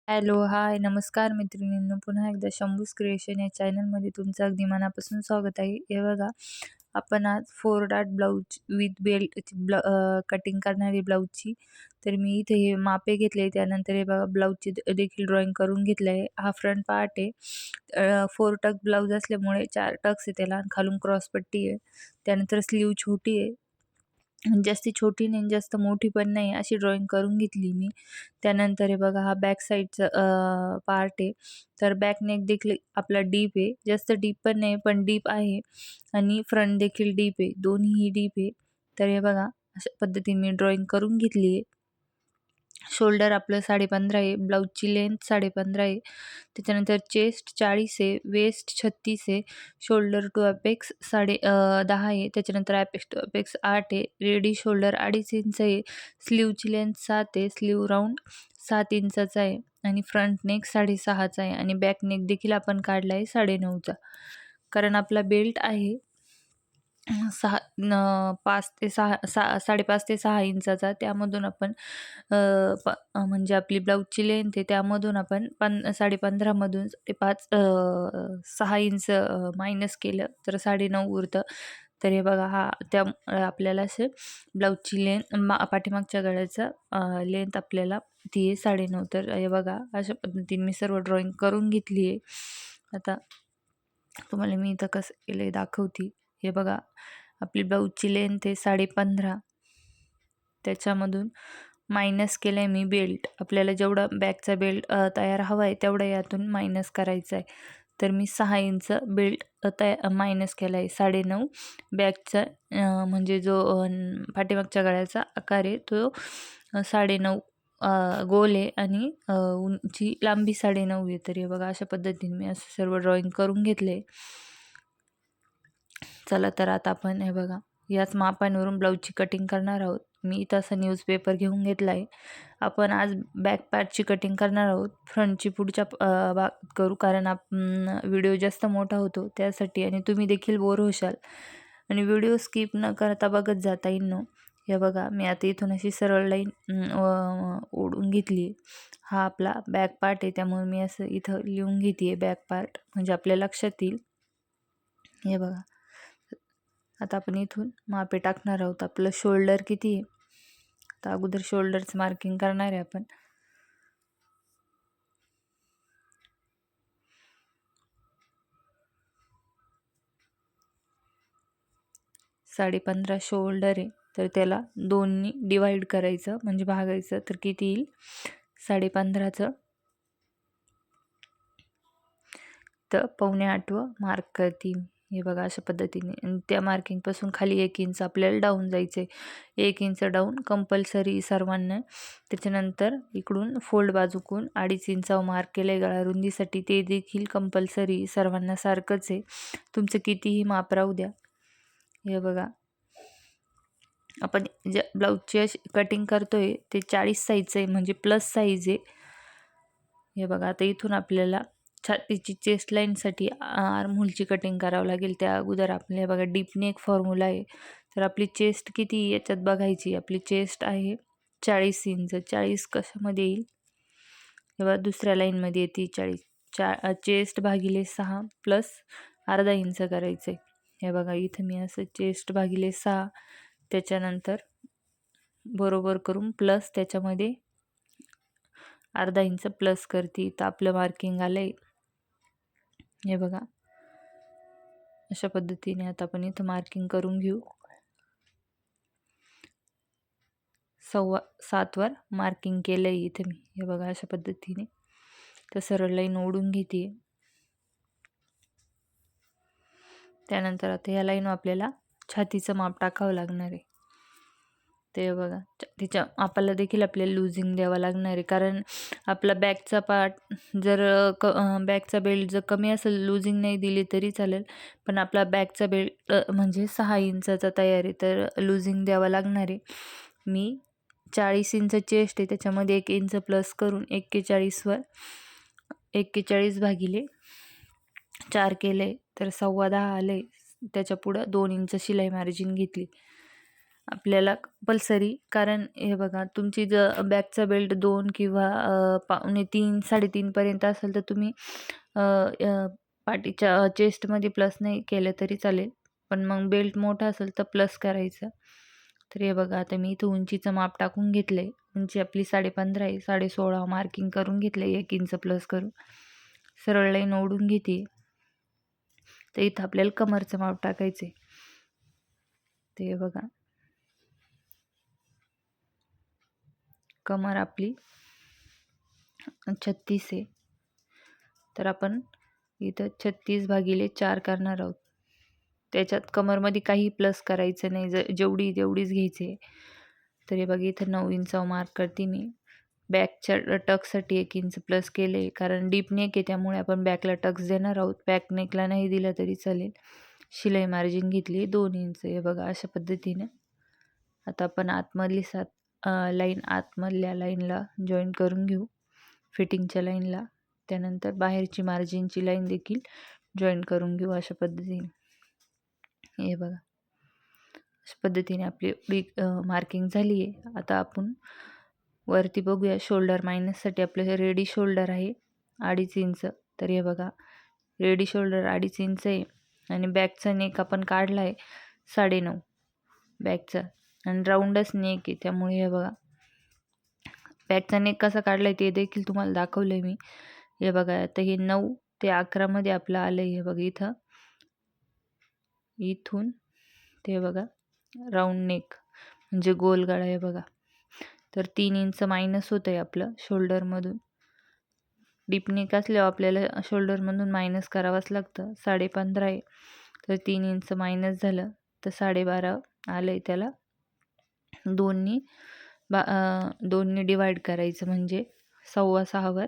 Hello, हाय, नमस्कार मैत्रिणींनो. पुन्हा एकदा शंभूज क्रिएशन या चॅनलमध्ये तुमचं अगदी मनापासून स्वागत आहे. हे बघा, आपण आज 4 dot blouse with belt cutting करणारी ब्लाऊजची. तर मी इथे हे मापे घेतले. त्यानंतर हे बघा ब्लाऊजची देखील ड्रॉइंग करून घेतलं आहे. हा फ्रंट पार्ट आहे. 4 टक्स ब्लाऊज असल्यामुळे 4 टक्स आहे त्याला आणि खालून क्रॉसपट्टी आहे. त्यानंतर स्लीव छोटी आहे. जास्ती छोटी नाही जास्त मोठी पण नाही अशी ड्रॉइंग करून घेतली मी. त्यानंतर हे बघा हा बॅक साईडचा पार्ट आहे. तर बॅक नेक देखील आपला डीप आहे. जास्त डीप पण नाही पण डीप आहे आणि फ्रंट देखील डीप आहे. दोन्हीही डीप आहे. तर हे बघा अशा पद्धतीने मी ड्रॉइंग करून घेतली आहे. शोल्डर आपलं 15.5 आहे. ब्लाऊजची लेंथ 15.5 आहे. त्याच्यानंतर चेस्ट 40 आहे. वेस्ट 36 आहे. शोल्डर टू अपेक्स 10 आहे. त्याच्यानंतर अपेक्स टू अपेक्स 8 आहे. रेडी शोल्डर 2.5 इंच आहे. स्लीवची लेंथ 7 आहे. स्लीव राऊंड 7 इंचाचा आहे आणि फ्रंट नेक 6.5चा आहे आणि बॅक नेक देखील आपण काढला आहे 9.5चा. कारण आपला बेल्ट आहे 5 ते 6 5.5 ते 6 इंचाचा. त्यामधून आपण म्हणजे आपली ब्लाऊजची लेंथ आहे त्यामधून आपण 15.5 मधून ते 6 इंच मायनस केलं तर 9.5 उरतं. तर हे बघा हा आपल्याला असे ब्लाऊजची लेंथ पाठीमागच्या गळ्याचा लेंथ आपल्याला ती आहे 9.5. तर हे बघा अशा पद्धतीने मी सर्व ड्रॉइंग करून घेतली आहे. आता तुम्हाला मी इथं कसं केलं दाखवते. हे बघा आपली ब्लाऊजची लेंथ आहे 15.5. त्याच्यामधून मायनस केलं आहे मी बेल्ट. आपल्याला जेवढा बॅकचा बेल्ट तयार हवा आहे तेवढा यातून मायनस करायचा आहे. तर मी 6 इंच बेल्ट मायनस केला आहे. 9.5 बॅकचा म्हणजे जो पाठीमागच्या गळ्याचा आकार आहे तो 9.5 गोल आहे आणि उंची लांबी 9.5 आहे. तर हे बघा अशा पद्धतीने मी असं सर्व ड्रॉइंग करून घेतले. चला तर आता आपण हे बघा याच मापांवरून ब्लाऊजची कटिंग करणार आहोत. मी इथं असं न्यूजपेपर घेऊन घेतला आहे. आपण आज बॅक पार्टची कटिंग करणार आहोत. फ्रंटची पुढच्या भाग करू कारण व्हिडिओ जास्त मोठा होतो त्यासाठी आणि तुम्ही देखील बोर होशाल आणि व्हिडिओ स्किप न करता बघत जाता येईल. हे बघा मी आता इथून अशी सरळ लाईन ओढून घेतली. हा आपला बॅक पार्ट आहे त्यामुळे मी असं इथं लिहून घेते आहे बॅक पार्ट म्हणजे आपल्या लक्षात येईल. हे बघा आता आपण इथून मापे टाकणार आहोत. आपलं शोल्डर किती आहे तर अगोदर शोल्डरचं मार्किंग करणार आहे आपण. .15 शोल्डर आहे तर त्याला 2नी डिवाइड करायचं म्हणजे भागायचं तर किती येईल 15.5चं तर 7.25 मार्क करते. हे बघा अशा पद्धतीने आणि त्या मार्किंगपासून खाली 1 इंच आपल्याला डाऊन जायचं आहे. 1 इंच डाऊन कंपल्सरी सर्वांना. त्याच्यानंतर इकडून फोल्ड बाजूकून 2.5 इंचावर मार्क केलं आहे गळा रुंदीसाठी ते देखील कंपल्सरी सर्वांना सारखंच आहे. तुमचं कितीही माप राहू द्या. हे बघा आपण ज्या ब्लाऊजची अशी कटिंग करतोय ते 40 साईजचं आहे म्हणजे प्लस साईज आहे. हे बघा आता इथून आपल्याला छातीची चेस्ट लाईनसाठी आर्महोलची कटिंग करावं लागेल. त्या अगोदर आपल्याला बघा डीपने एक फॉर्म्युला आहे. तर आपली चेस्ट किती याच्यात बघायची. आपली चेस्ट आहे 40 इंच. 40 कशामध्ये येईल तेव्हा दुसऱ्या लाईनमध्ये येते 40. चेस्ट भागिले 6 प्लस अर्धा इंच करायचं आहे. हे बघा इथं मी असं चेस्ट भागिले 6 त्याच्यानंतर बरोबर करून प्लस त्याच्यामध्ये अर्धा इंच प्लस करते. तर आपलं मार्किंग आलं आहे. हे बघा अशा पद्धतीने आता आपण इथं मार्किंग करून घेऊ. 7.25 वर मार्किंग केलं आहे इथं मी. हे बघा अशा पद्धतीने तर सरळ लाईन ओढून घेते. त्यानंतर आता या लाईन आपल्याला छातीचं माप टाकावं लागणार आहे. ते बघा तिच्या मापाला देखील आपल्याला लूजिंग द्यावं लागणार आहे कारण आपला बॅकचा पार्ट जर बॅकचा बेल्ट जर कमी असेल लूजिंग नाही दिली तरी चालेल पण आपला बॅकचा बेल्ट म्हणजे 6 इंचाचा तयार आहे तर लूजिंग द्यावं लागणार आहे. मी 40 इंच चेस्ट आहे त्याच्यामध्ये 1 इंच प्लस करून 41 वर 41 भागिले 4 केले तर 10.15 आले. त्याच्या पुढं 2 इंच शिलाई मार्जिन घेतली. आपल्याला कंपल्सरी, कारण हे बघा तुमची जर बॅकचा बेल्ट 2 किंवा पावणे 3 3.5 पर्यंत असेल तर तुम्ही पाठीच्या चेस्टमध्ये प्लस नाही केलं तरी चालेल, पण मग बेल्ट मोठा असेल तर प्लस करायचं. तर हे बघा आता मी इथं उंचीचं माप टाकून घेतलंय. उंची आपली 15.5 आहे, 16.5 मार्किंग करून घेतलंय 1 इंच प्लस करून. सरळ लाईन ओढून घेते. तर इथं आपल्याला कमरचं माप टाकायचं आहे. ते हे बघा कमर आपली 36 आहे, तर आपण इथं 36/4 करणार आहोत. त्याच्यात कमरमध्ये काही प्लस करायचं नाही, जेवढी तेवढीच घ्यायची आहे. तर हे बघा इथं 9 इंचावर मार्क करते मी. बॅकच्या टक्ससाठी 1 इंच प्लस केले, कारण डीप नेक आहे त्यामुळे आपण बॅकला टक्स देणार आहोत. बॅक नेकला नाही दिला तरी चालेल. शिलाई मार्जिन घेतली 2 इंच. हे बघा अशा पद्धतीने आता आपण आतमधली लाईन आतमधल्या लाईनला जॉईन करून घेऊ, फिटिंगच्या लाईनला. त्यानंतर बाहेरची मार्जिनची लाईन देखील जॉईन करून घेऊ अशा पद्धतीने. हे बघा अशा पद्धतीने आपली मार्किंग झाली आहे. आता आपण वरती बघूया. शोल्डर मायनससाठी आपलं रेडी शोल्डर आहे 2.5 इंच. तर हे बघा रेडी शोल्डर 2.5 इंच आहे आणि बॅकचा नेक आपण काढला आहे 9.5 बॅकचा, आणि राऊंडच नेक आहे. त्यामुळे हे बघा बॅकचा नेक कसा काढला आहे ते देखील तुम्हाला दाखवलं आहे मी. हे बघा आता हे 9 ते 11 मध्ये आपलं आलं आहे. हे बघा इथून ते बघा राऊंड नेक म्हणजे गोल गळा आहे बघा. तर 3 इंच मायनस होतं आहे आपलं शोल्डरमधून. डीप नेक असल्यावर आपल्याला शोल्डरमधून मायनस करावंच लागतं. 15.5 आहे, तर 3 इंच मायनस झालं तर 12.5 आलं आहे. त्याला 2नी डिवाईड करायचं म्हणजे 6.25 वर.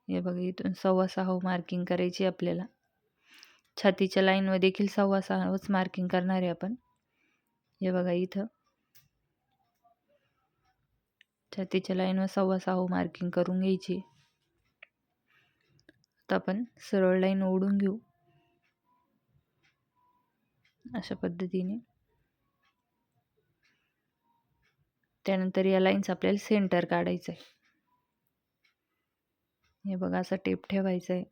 हे बघा इथून 6.25 मार्किंग करायची आपल्याला. छातीच्या लाईनवर देखील 6.25च मार्किंग करणार आहे आपण. हे बघा इथं छातीच्या लाईनवर 6.25 मार्किंग करून घ्यायची. आता आपण सरळ लाईन ओढून घेऊ अशा पद्धतीने. त्यानंतर या लाईन्स आपल्याला सेंटर काढायचं आहे. हे बघा असा टेप ठेवायचा आहे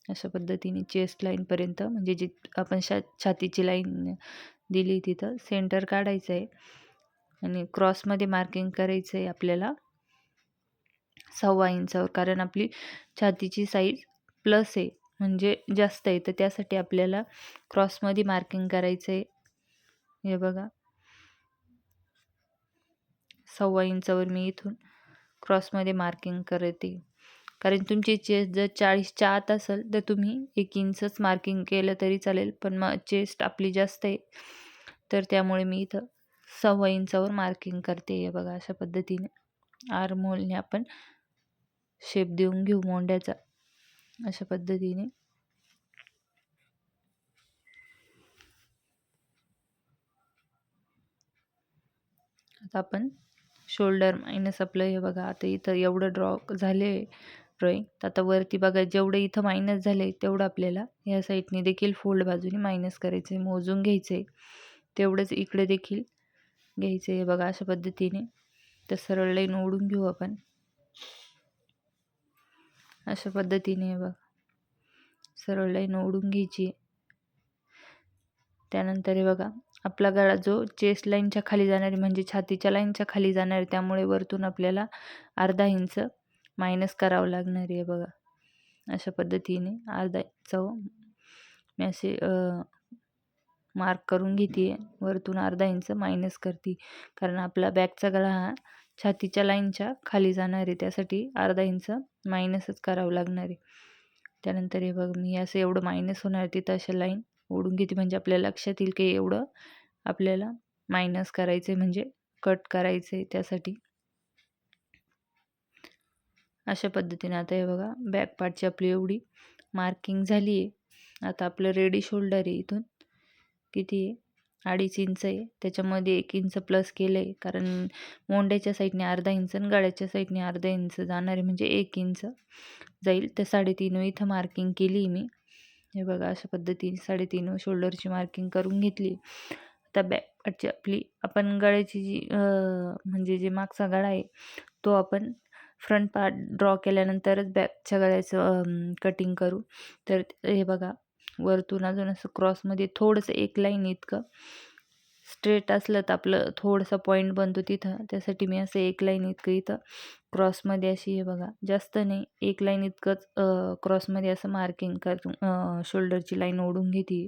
अशा पद्धतीने चेस्ट लाईनपर्यंत, म्हणजे जी आपण छातीची लाईन दिली तिथं सेंटर काढायचं आहे. आणि क्रॉसमध्ये मार्किंग करायचं आहे आपल्याला 6.25 इंचावर, कारण आपली छातीची साईज प्लस आहे म्हणजे जास्त आहे, तर त्यासाठी आपल्याला क्रॉसमध्ये मार्किंग करायचं आहे. हे बघा 6.25 इंचावर मी इथून क्रॉसमध्ये मार्किंग करते. कारण तुमची चेस्ट जर 40च्या आत असेल तर तुम्ही 1 इंचच मार्किंग केलं तरी चालेल, पण मग चेस्ट आपली जास्त आहे तर त्यामुळे मी इथं 6.25 इंचावर मार्किंग करते. हे बघा अशा पद्धतीने आर्म होलने आपण शेप देऊन घेऊ मोंड्याचा अशा पद्धतीने. आता आपण शोल्डर मायनस आपलं हे बघा आता इथं एवढं ड्रॉ झाले ड्रॉईंग. तर आता वरती बघा जेवढं इथं मायनस झाले तेवढं आपल्याला या साईडने देखील फोल्ड बाजूने मायनस करायचं आहे, मोजून घ्यायचं आहे. तेवढंच इकडे देखील घ्यायचं आहे. बघा अशा पद्धतीने. तर सरळ लाईन ओढून घेऊ आपण अशा पद्धतीने. बघा सरळ लाईन ओढून घ्यायची. त्यानंतर हे बघा आपला गळा जो चेस्ट लाईनच्या खाली जाणार आहे म्हणजे छातीच्या लाईनच्या खाली जाणार आहे, त्यामुळे वरतून आपल्याला 1/2 इंच मायनस करावं लागणार आहे. बघा अशा पद्धतीने 1/2 इंच मी असे मार्क करून घेते. वरतून 1/2 इंच मायनस करते, कारण आपला बॅकचा गळा हा छातीच्या लाईनच्या खाली जाणार आहे, त्यासाठी 1/2 इंच मायनसच करावं लागणार आहे. त्यानंतर हे बघ मी असं एवढं मायनस होणार तिथं अशा लाईन ओढून घेते, म्हणजे आपल्याला लक्षात येईल की एवढं आपल्याला मायनस करायचं आहे, म्हणजे कट करायचं आहे त्यासाठी. अशा पद्धतीने आता हे बघा बॅक पार्टची आपली एवढी मार्किंग झाली आहे. आता आपलं रेडी शोल्डर आहे, इथून किती आहे 2.5 इंच आहे, त्याच्यामध्ये 1 इंच प्लस केलं आहे, कारण मोंड्याच्या साईडने 1/2 इंच आणि गळ्याच्या साईडने 1/2 इंच जाणार आहे, म्हणजे 1 इंच जाईल. तर 3.5 इथं मार्किंग केली मी. हे बघा अशा पद्धतीने 3.5 शोल्डरची मार्किंग करून घेतली. आता बॅक पार्टची आपली आपण गळ्याची जी म्हणजे जे मागचा गळा आहे तो आपण फ्रंट पार्ट ड्रॉ केल्यानंतरच बॅकच्या गळ्याचं कटिंग करू. तर हे बघा वरतून अजून असं क्रॉसमध्ये थोडंसं एक लाईन इतकं स्ट्रेट असलं तर आपलं थोडासा पॉईंट बनतो तिथं, त्यासाठी मी असं एक लाईन इतकं इथं क्रॉसमध्ये अशी हे बघा जास्त नाही एक लाईन इतकंच क्रॉसमध्ये असं मार्किंग करून शोल्डरची लाईन ओढून घेते.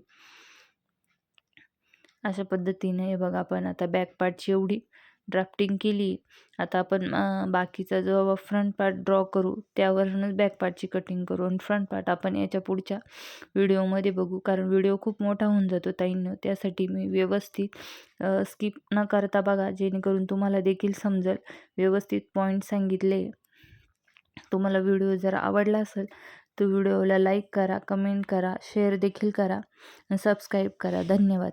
अशा पद्धतीने हे बघा आपण आता बॅक पार्टची एवढी ड्राफ्टिंग केली. आता आपण बाकीचा जो फ्रंट पार्ट ड्रॉ करू त्यावरूनच बॅक पार्टची कटिंग करू आणि फ्रंट पार्ट आपण याच्या पुढच्या व्हिडिओमध्ये बघू, कारण व्हिडिओ खूप मोठा होऊन जातो ताईंनो. त्यासाठी मी व्यवस्थित स्किप न करता बघा, जेणेकरून तुम्हाला देखील समजेल. व्यवस्थित पॉईंट सांगितले. तुम्हाला व्हिडिओ जर आवडला असेल तर व्हिडिओला लाईक करा, कमेंट करा, शेअर देखील करा आणि सबस्क्राईब करा. धन्यवाद.